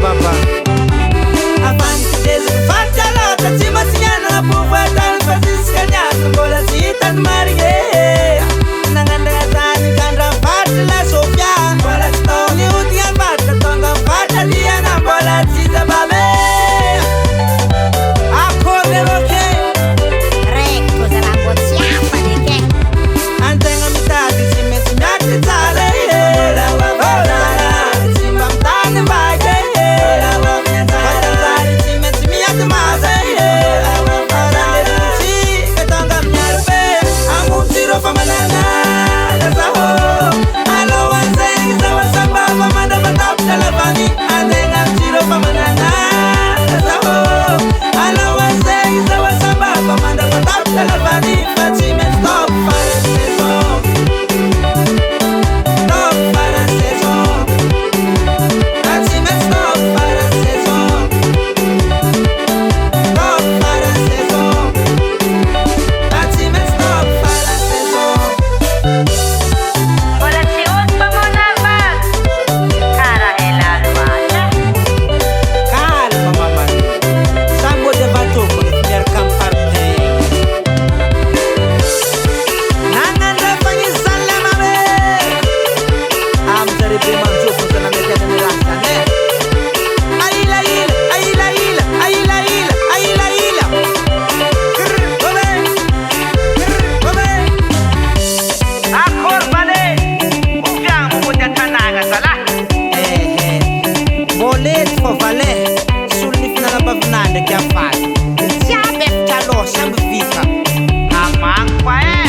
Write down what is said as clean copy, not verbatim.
baba Avanti fatta lotta ci massiana puva tal fasisca nyasa bola sita marie nanganda zani kandra fatta la sofia bola stoni utia fatta tonga fatta dia na bola sita babe accorre roche Recco se la bocciapa di che antenga mitati si metti nati zale la bola si mamtane vaje la bola si metti miati maze Siamo a befta lo, siamo vita. Amang pa